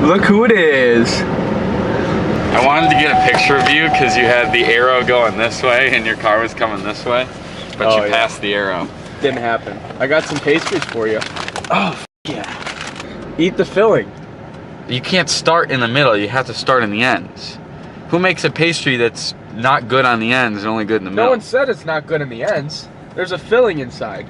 Look who it is. I wanted to get a picture of you because you had the arrow going this way and your car was coming this way, but you passed the arrow. Didn't happen. I got some pastries for you. Oh, yeah. Eat the filling. You can't start in the middle, you have to start in the ends. Who makes a pastry that's not good on the ends and only good in the middle? No one said it's not good in the ends. There's a filling inside.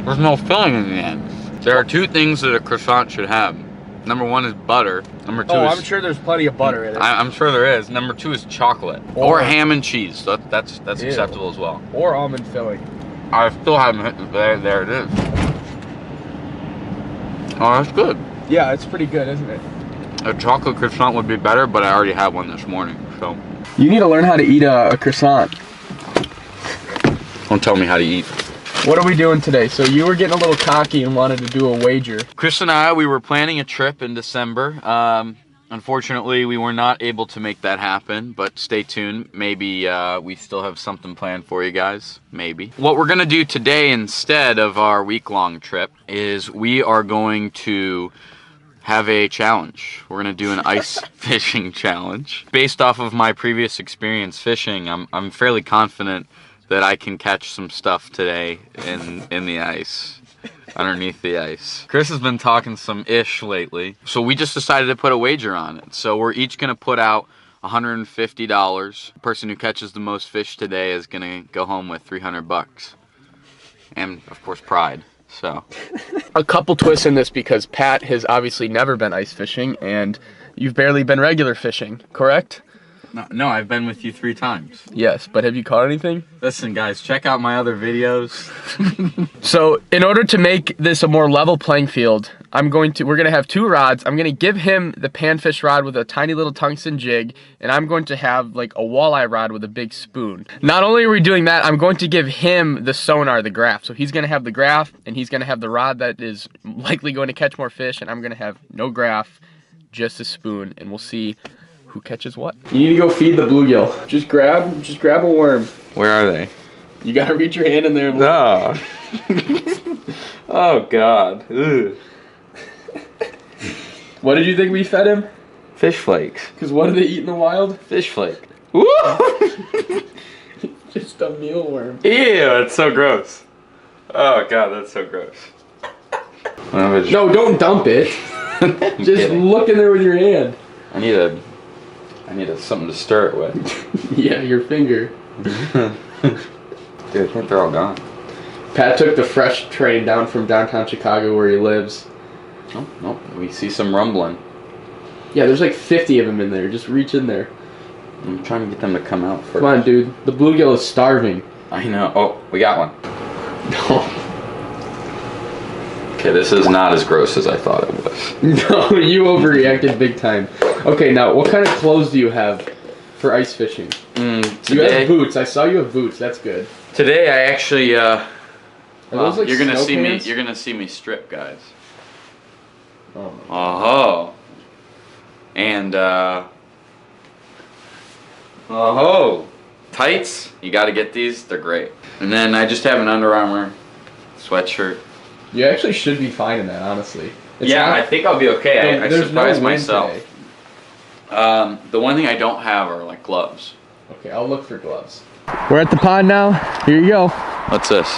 There's no filling in the ends. There are two things that a croissant should have. Number one is butter. Number two is... I'm sure there's plenty of butter in it. I'm sure there is. Number two is chocolate. Or ham and cheese. That's acceptable as well. Or almond filling. I still haven't hit there it is. Oh, that's good. Yeah, it's pretty good, isn't it? A chocolate croissant would be better, but I already had one this morning, so. You need to learn how to eat a croissant. Don't tell me how to eat. What are we doing today? So you were getting a little cocky and wanted to do a wager. Chris and I, we were planning a trip in December. Unfortunately, we were not able to make that happen, but stay tuned. Maybe we still have something planned for you guys, maybe. What we're gonna do today instead of our week-long trip is we are going to have a challenge. We're gonna do an ice fishing challenge. Based off of my previous experience fishing, I'm fairly confident that I can catch some stuff today in the ice, underneath the ice. Chris has been talking some ish lately, so we just decided to put a wager on it. So we're each gonna put out $150. The person who catches the most fish today is gonna go home with 300 bucks. And of course pride, so. A couple twists in this because Pat has obviously never been ice fishing and you've barely been regular fishing, correct? No, I've been with you 3 times. Yes, but have you caught anything? Listen guys, check out my other videos. So in order to make this a more level playing field, we're gonna have 2 rods. I'm gonna give him the panfish rod with a tiny little tungsten jig, and I'm going to have like a walleye rod with a big spoon. Not only are we doing that, I'm going to give him the sonar, the graph. So he's gonna have the graph, and he's gonna have the rod that is likely going to catch more fish, and I'm gonna have no graph, just a spoon, and we'll see who catches what. You need to go feed the bluegill. Just grab a worm. Where are they? You gotta reach your hand in there and look. No. Oh God. Ugh. What did you think we fed him? Fish flakes. Because what do they eat in the wild? Fish flake. Woo! Just a mealworm. Ew, that's so gross. Oh God, that's so gross. No, don't dump it. Just look in there with your hand. I need something to stir it with. Yeah, your finger. Dude, I think they're all gone. Pat took the fresh train down from downtown Chicago where he lives. Oh, no, we see some rumbling. Yeah, there's like 50 of them in there. Just reach in there. I'm trying to get them to come out first. Come on, dude. The bluegill is starving. I know. Oh, we got one. No. Okay, this is not as gross as I thought it was. No, you overreacted big time. Okay, now, what kind of clothes do you have for ice fishing? You have boots. I saw you have boots. That's good. Today, I actually, Are those like you're gonna snow see pants? me. You're gonna see me strip, guys. Oh. Oh. And oh, tights. You got to get these. They're great. And then I just have an Under Armour sweatshirt. You actually should be fine in that, honestly. I think I'll be okay. I surprised no myself. Today. The one thing I don't have are like gloves. Okay, I'll look for gloves. We're at the pond now. Here you go. What's this?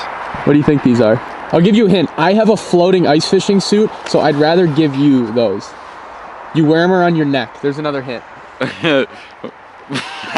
What do you think these are? I'll give you a hint. I have a floating ice fishing suit, so I'd rather give you those. You wear them around your neck. There's another hint. I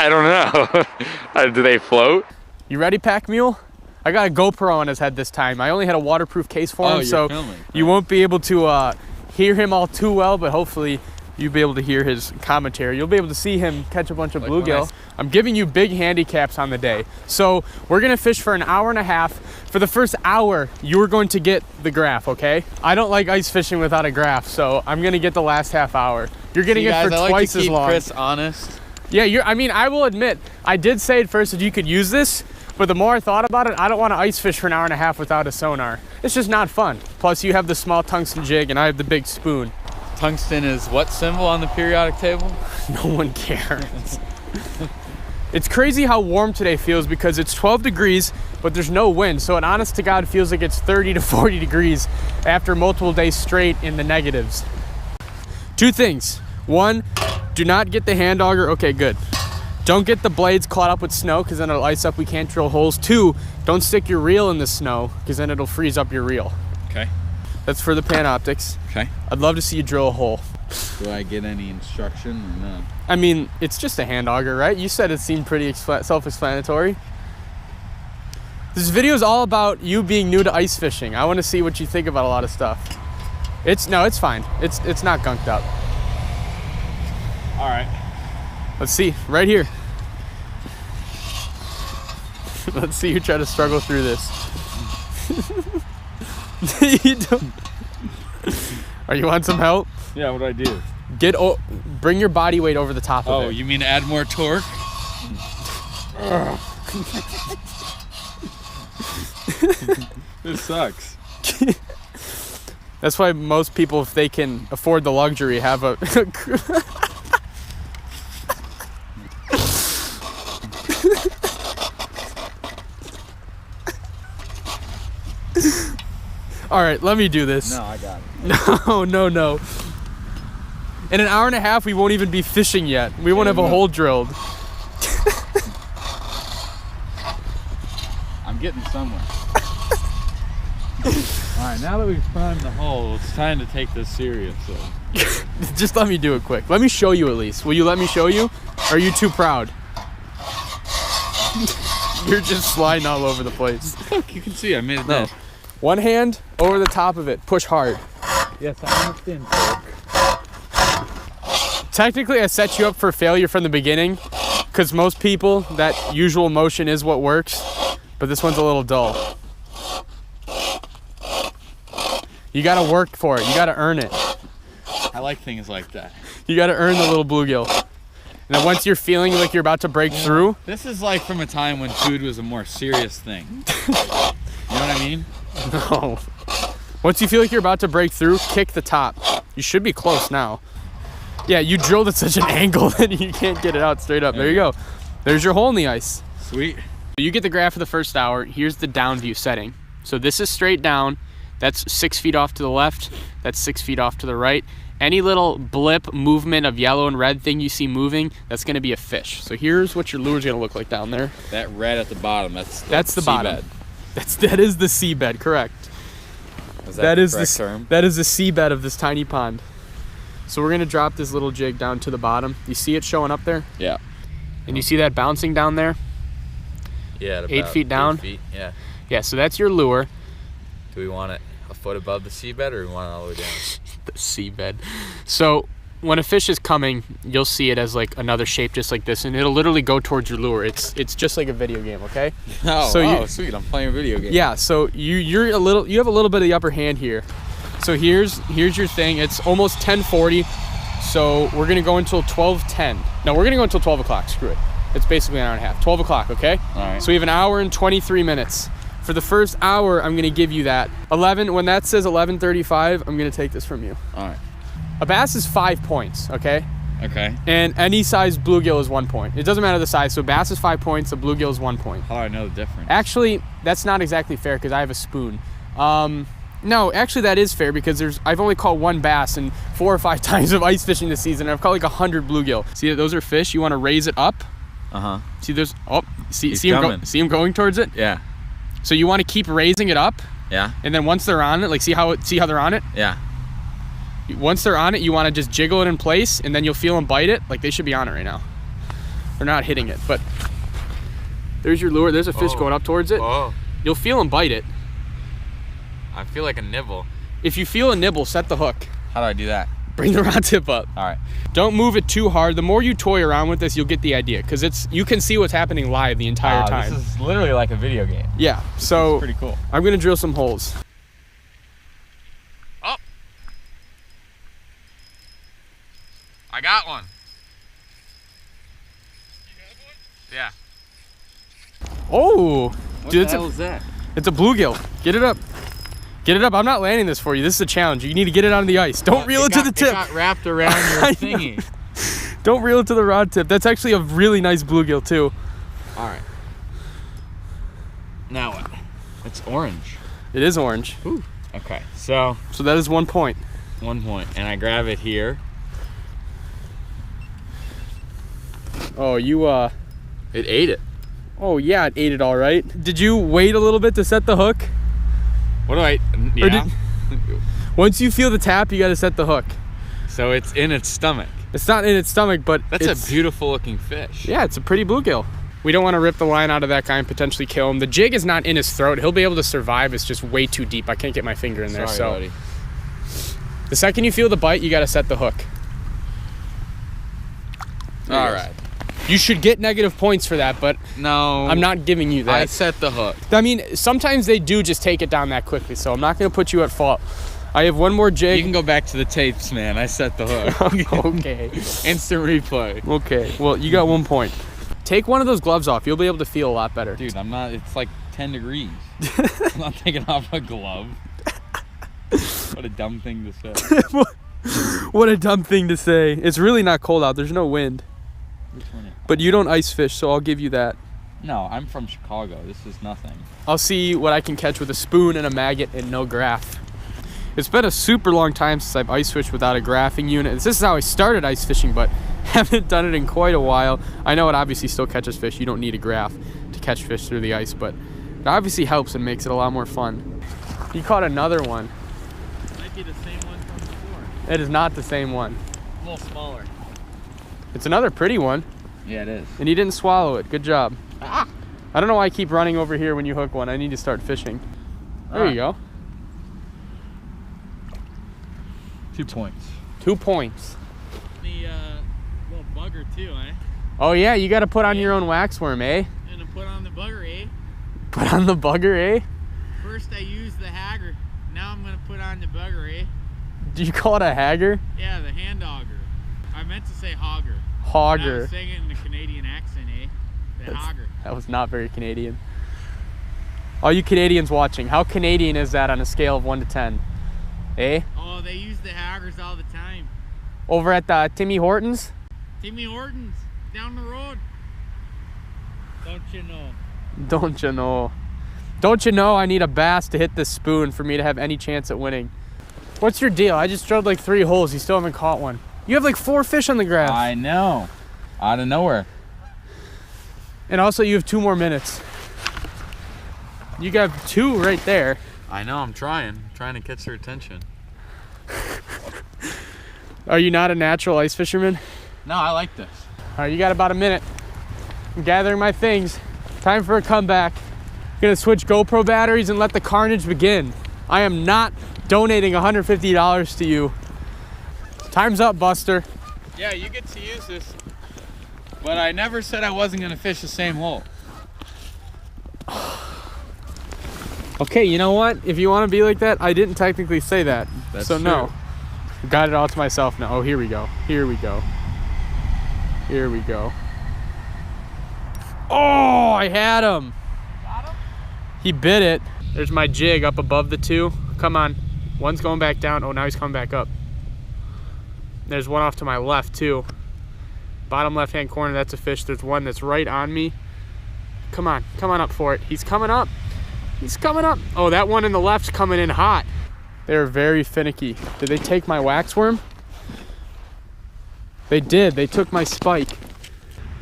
don't know. Do they float? You ready, Pack Mule? I got a GoPro on his head this time. I only had a waterproof case for him, so you won't be able to hear him all too well, but hopefully you'll be able to hear his commentary. You'll be able to see him catch a bunch of bluegill. I'm giving you big handicaps on the day. So we're gonna fish for an hour and a half. For the first hour, you're going to get the graph, okay? I don't like ice fishing without a graph, so I'm gonna get the last half hour. You're getting it for twice as long. Chris honest. Yeah, I mean, I will admit, I did say at first that you could use this, but the more I thought about it, I don't want to ice fish for an hour and a half without a sonar. It's just not fun. Plus, you have the small tungsten jig, and I have the big spoon. Tungsten is what symbol on the periodic table? No one cares. It's crazy how warm today feels because it's 12 degrees, but there's no wind. So it honest to God feels like it's 30 to 40 degrees after multiple days straight in the negatives. 2 things. 1, do not get the hand auger. Okay, good. Don't get the blades caught up with snow because then it'll ice up. We can't drill holes. 2, don't stick your reel in the snow because then it'll freeze up your reel. Okay. That's for the pan optics. Okay. I'd love to see you drill a hole. Do I get any instruction or no? I mean, it's just a hand auger, right? You said it seemed pretty self-explanatory. This video is all about you being new to ice fishing. I want to see what you think about a lot of stuff. It's fine. It's not gunked up. All right. Let's see, right here. Let's see you try to struggle through this. You don't. Are you want some help? Yeah, what do I do? Bring your body weight over the top of it. Oh, you mean add more torque? This sucks. That's why most people, if they can afford the luxury, have a All right, let me do this. No, I got it. No. In an hour and a half, we won't even be fishing yet. We won't have a hole drilled. I'm getting somewhere. All right, now that we've primed the hole, it's time to take this seriously. Just let me do it quick. Let me show you at least. Will you let me show you? Or are you too proud? You're just sliding all over the place. Look, you can see I made it No. down. One hand over the top of it. Push hard. Yes, I understand torque. Technically, I set you up for failure from the beginning because most people, that usual motion is what works, but this one's a little dull. You gotta work for it. You gotta earn it. I like things like that. You gotta earn the little bluegill. And then once you're feeling like you're about to break through. This is like from a time when food was a more serious thing. You know what I mean? No. Once you feel like you're about to break through, kick the top. You should be close now. Yeah, you drilled at such an angle that you can't get it out straight up. There you go. There's your hole in the ice. Sweet. You get the graph for the first hour. Here's the down view setting. So this is straight down. That's 6 feet off to the left. That's 6 feet off to the right. Any little blip movement of yellow and red thing you see moving, that's gonna be a fish. So here's what your lure's gonna look like down there. That red at the bottom, that's the bottom. That is the seabed, correct. Is that the correct the term? That is the seabed of this tiny pond. So we're gonna drop this little jig down to the bottom. You see it showing up there? Yeah. And you see that bouncing down there? Yeah, at 8 about feet down? 8 feet, yeah. Yeah, so that's your lure. Do we want it a foot above the seabed or do we want it all the way down? The seabed. So when a fish is coming, you'll see it as like another shape just like this, and it'll literally go towards your lure. It's just like a video game, okay? Oh, So wow, you- sweet. I'm playing a video game. Yeah, so you have a little bit of the upper hand here. So here's your thing. It's almost 10:40. So we're gonna go until 12:10. No, we're gonna go until 12 o'clock. Screw it. It's basically an hour and a half. 12 o'clock, okay? All right. So we have an hour and 23 minutes. For the first hour, I'm gonna give you that. When that says 11:35, I'm gonna take this from you. All right. A bass is 5 points, okay? Okay. And any size bluegill is 1 point. It doesn't matter the size. So bass is 5 points, a bluegill is 1 point. How do I know the difference? Actually, that's not exactly fair because I have a spoon. No, actually that is fair because I've only caught one bass in 4 or 5 times of ice fishing this season. And I've caught like 100 bluegill. See, those are fish. You want to raise it up. Uh-huh. See, there's see He's him coming. see him going towards it. Yeah. So you want to keep raising it up, Yeah. and then once they're on it, like see how they're on it. Yeah. Once they're on it, you want to just jiggle it in place, and then you'll feel them bite it. Like they should be on it right now. They're not hitting it, but there's your lure. There's a fish going up towards it. Oh. You'll feel them bite it. I feel like a nibble. If you feel a nibble, set the hook. How do I do that? Bring the rod tip up. All right. Don't move it too hard. The more you toy around with this, you'll get the idea because you can see what's happening live the entire time. This is literally like a video game. Yeah. So Pretty cool. I'm gonna drill some holes. Oh. I got one. Yeah. Oh, What dude, the hell is that? it's a bluegill. Get it up. Get it up. I'm not landing this for you. This is a challenge. You need to get it on the ice. Don't reel it to the tip. It got wrapped around your I thingy. Don't reel it to the rod tip. That's actually a really nice bluegill too. All right. Now what? It's orange. It is orange. Ooh. Okay. So that is 1 point. 1 point, and I grab it here. Oh, you, It ate it. oh yeah, it ate it all right. Did you wait a little bit to set the hook? What do I, yeah. Once you feel the tap, you gotta set the hook. So it's in its stomach. It's not in its stomach, but That's a beautiful looking fish. Yeah, it's a pretty bluegill. We don't want to rip the line out of that guy and potentially kill him. The jig is not in his throat. He'll be able to survive. It's just way too deep. I can't get my finger in there. Sorry, buddy. The second you feel the bite, you got to set the hook. All right. You should get negative points for that, but No. I'm not giving you that. I set the hook. I mean, sometimes they do just take it down that quickly, so I'm not going to put you at fault. I have one more jig. You can go back to the tapes, man. I set the hook. Okay. Instant replay. Okay. Well, you got 1 point. Take one of those gloves off. You'll be able to feel a lot better. Dude, I'm not, it's like 10 degrees. I'm not taking off a glove. What a dumb thing to say. What a dumb thing to say. It's really not cold out. There's no wind. But you don't ice fish, so I'll give you that. No, I'm from Chicago. This is nothing. I'll see what I can catch with a spoon and a maggot and no graph. It's been a super long time since I've ice fished without a graphing unit. This is how I started ice fishing, but haven't done it in quite a while. I know it obviously still catches fish. You don't need a graph to catch fish through the ice, but it obviously helps and makes it a lot more fun. You caught another one. Might be the same one from before. It is not the same one. A little smaller. It's another pretty one. Yeah, it is. And he didn't swallow it. Good job. I don't know why I keep running over here when you hook one. I need to start fishing. There you go. 2 points. 2 points. The little bugger too, eh? Oh yeah, you got to put on your own waxworm, eh? And to put on the bugger, eh? Put on the bugger, eh? First I used the hagger. Now I'm gonna put on the bugger, eh? Do you call it a hagger? Yeah, the hand auger. I meant to say hogger. I Hogger. was saying it in a Canadian accent, eh? The hogger. That was not very Canadian. All you Canadians watching, how Canadian is that on a scale of 1 to 10? Eh? Oh, they use the haggers all the time. Over at Timmy Hortons? Timmy Hortons, down the road. Don't you know? Don't you know? Don't you know I need a bass to hit this spoon for me to have any chance at winning? What's your deal? I just drilled like 3 holes. You still haven't caught one. You have like 4 fish on the graph. I know. Out of nowhere. And also you have 2 more minutes. You got 2 right there. I know, I'm trying to catch their attention. Are you not a natural ice fisherman? No, I like this. All right, you got about a minute. I'm gathering my things. Time for a comeback. Gonna switch GoPro batteries and let the carnage begin. I am not donating $150 to you. Time's up, Buster. Yeah, you get to use this. But I never said I wasn't going to fish the same hole. Okay, you know what? If you want to be like that, I didn't technically say that. That's so no. true. Got it all to myself now. Oh, here we go. Here we go. Here we go. Oh, I had him. Got him? He bit it. There's my jig up above the 2. Come on. One's going back down. Oh, now he's coming back up. There's one off to my left too. Bottom left-hand corner, that's a fish. There's one that's right on me. Come on up for it. He's coming up. He's coming up. Oh, that one in the left's coming in hot. They're very finicky. Did they take my waxworm? They did. They took my spike.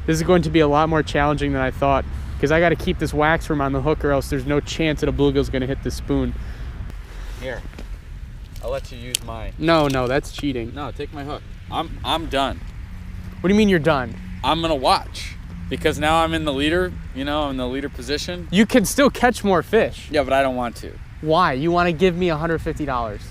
This is going to be a lot more challenging than I thought, because I got to keep this waxworm on the hook or else there's no chance that a bluegill's going to hit the spoon. Here. I'll let you use mine. No, that's cheating. No, take my hook. I'm done. What do you mean you're done? I'm gonna watch because now I'm in the leader. You know, I'm in the leader position. You can still catch more fish. Yeah, but I don't want to. Why? You want to give me $150?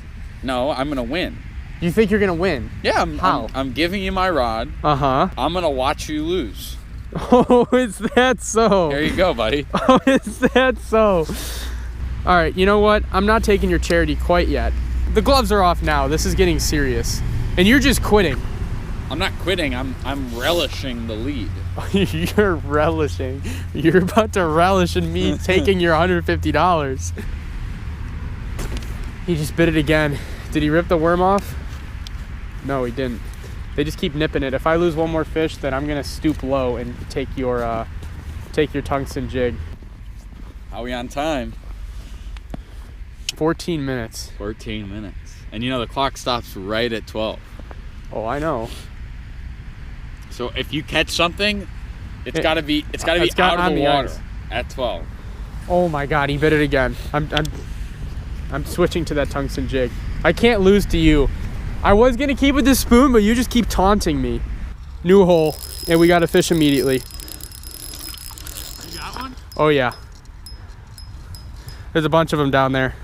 No, I'm gonna win. You think you're gonna win? Yeah, How? I'm giving you my rod. Uh-huh. I'm gonna watch you lose. Oh, is that so? There you go, buddy. Oh, is that so? All right, you know what? I'm not taking your charity quite yet. The gloves are off now. This is getting serious. And you're just quitting. I'm not quitting. I'm relishing the lead. You're relishing. You're about to relish in me taking your $150. He just bit it again. Did he rip the worm off? No, he didn't. They just keep nipping it. If I lose one more fish, then I'm gonna stoop low and take your tungsten jig. How are we on time? 14 minutes. 14 minutes. And you know the clock stops right at 12. Oh, I know. So if you catch something, It's gotta be out of the water at 12. Oh my God, he bit it again. I'm switching to that tungsten jig. I can't lose to you. I was gonna keep with this spoon, but you just keep taunting me. New hole, and we gotta fish immediately. You got one? Oh yeah. There's a bunch of them down there.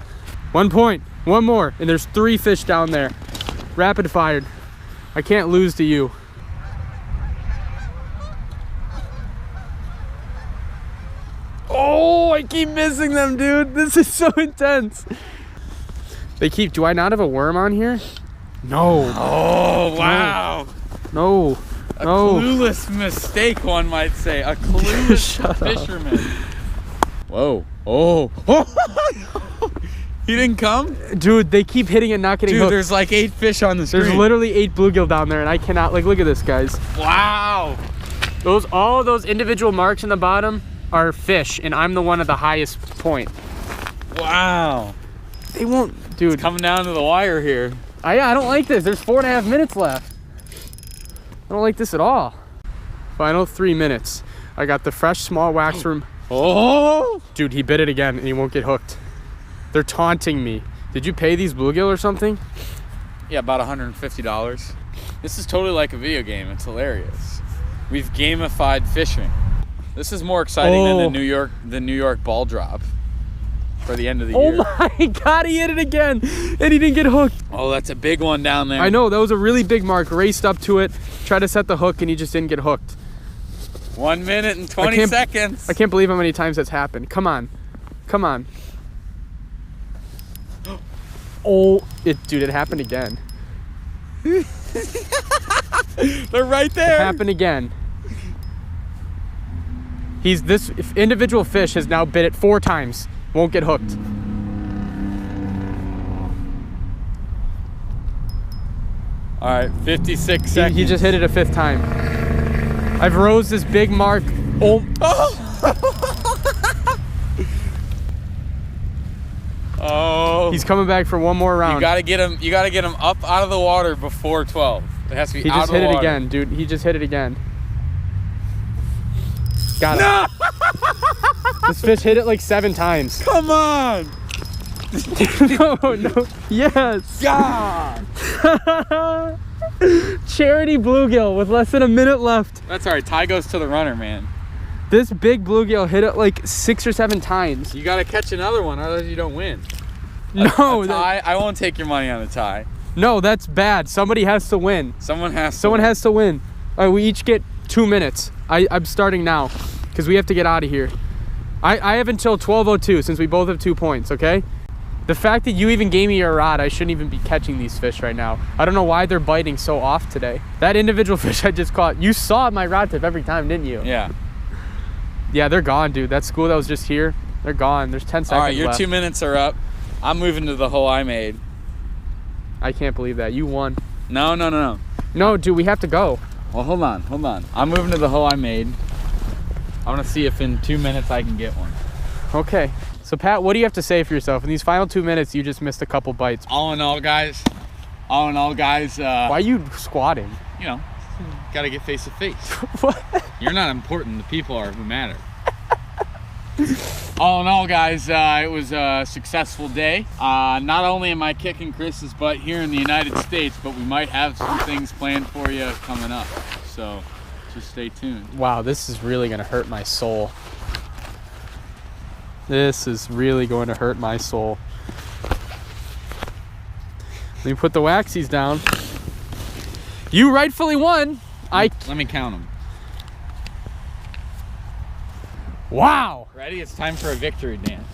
1 point, one more, and there's 3 fish down there. Rapid fired. I can't lose to you. Oh, I keep missing them, dude. This is so intense. They keep, do I not have a worm on here? No. Oh, wow. No. A No. clueless mistake, one might say. A clueless Shut up. fisherman. Whoa. Oh. He didn't come? Dude, they keep hitting and not getting Dude, hooked. there's like 8 fish on the screen. There's literally 8 bluegill down there, and I cannot, like, look at this, guys. Wow. All those individual marks in the bottom are fish, and I'm the one at the highest point. Wow. They won't, dude. Coming down to the wire here. I don't like this. There's 4.5 minutes left. I don't like this at all. Final 3 minutes. I got the fresh small wax room. Oh. Dude, he bit it again, and he won't get hooked. They're taunting me. Did you pay these bluegill or something? Yeah, about $150. This is totally like a video game. It's hilarious. We've gamified fishing. This is more exciting than the New York ball drop for the end of the year. Oh my God, he hit it again, and he didn't get hooked. Oh, that's a big one down there. I know, that was a really big mark. Raced up to it, tried to set the hook, and he just didn't get hooked. 1 minute and 20 seconds. I can't believe how many times that's happened. Come on. Come on. Oh, dude, it happened again. They're right there. It happened again. This individual fish has now bit it 4 times. Won't get hooked. All right, 56 seconds. He just hit it a 5th time. I've rose this big mark. Oh. Oh. He's coming back for one more round. You gotta get him. You gotta get him up out of the water before 12. It has to be He out just of the hit it water. again, dude. He just hit it again. Got it. No! This fish hit it like 7 times. Come on! No. Yes. God! Charity bluegill with less than a minute left. That's all right. Tie goes to the runner, man. This big bluegill hit it like 6 or 7 times. You gotta catch another one, otherwise you don't win. No, A tie. I won't take your money on a tie. no, that's bad. Somebody has to win. Someone has. Someone has to win. All right, we each get 2 minutes. I'm starting now because we have to get out of here. I have until 12:02 since we both have 2 points, okay? The fact that you even gave me your rod, I shouldn't even be catching these fish right now. I don't know why they're biting so off today. That individual fish I just caught, you saw my rod tip every time, didn't you? Yeah. Yeah, they're gone, dude. That school that was just here, they're gone. There's 10 seconds All right, your left. 2 minutes are up. I'm moving to the hole I made. I can't believe that. You won. No. No, dude, we have to go. Well, hold on. I'm moving to the hole I made. I want to see if in 2 minutes I can get one. Okay. So, Pat, what do you have to say for yourself? In these final 2 minutes, you just missed a couple bites. All in all, guys. Why are you squatting? You know, gotta get face to face. What? You're not important. The people are who matter. All in all, guys, it was a successful day. Not only am I kicking Chris's butt here in the United States, but we might have some things planned for you coming up. So just stay tuned. Wow, this is really going to hurt my soul. This is really going to hurt my soul. Let me put the waxies down. You rightfully won. Let me count them. Wow. Ready? It's time for a victory dance.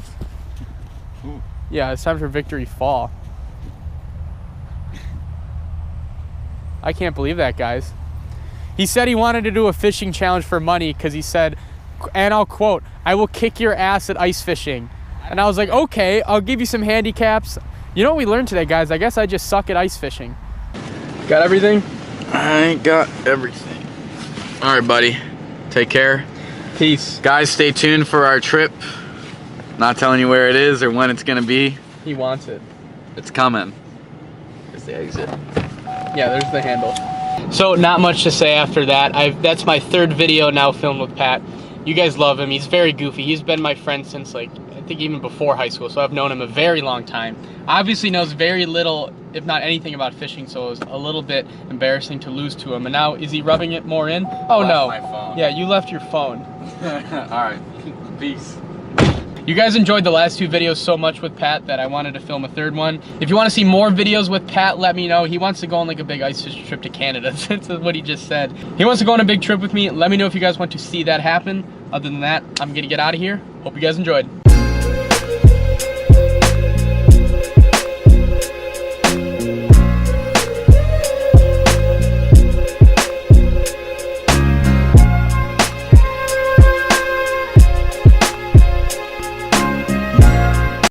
Ooh. Yeah, it's time for victory fall. I can't believe that, guys. He said he wanted to do a fishing challenge for money because he said, and I'll quote, "I will kick your ass at ice fishing." And I was like, okay, I'll give you some handicaps. You know what we learned today, guys? I guess I just suck at ice fishing. Got everything? I ain't got everything. All right, buddy. Take care. Peace. Guys, stay tuned for our trip. Not telling you where it is or when it's gonna be. He wants it. It's coming. There's the exit. Yeah, there's the handle. So not much to say after that. That's my third video now filmed with Pat. You guys love him. He's very goofy. He's been my friend since like, I think even before high school. So I've known him a very long time. Obviously knows very little, if not anything about fishing. So it was a little bit embarrassing to lose to him. And now, is he rubbing it more in? Oh no. My phone. Yeah, you left your phone. All right, peace. You guys enjoyed the last 2 videos so much with Pat that I wanted to film a third one. If you want to see more videos with Pat, let me know. He wants to go on like a big ice fishing trip to Canada. That's what he just said. He wants to go on a big trip with me. Let me know if you guys want to see that happen. Other than that, I'm gonna get out of here. Hope you guys enjoyed.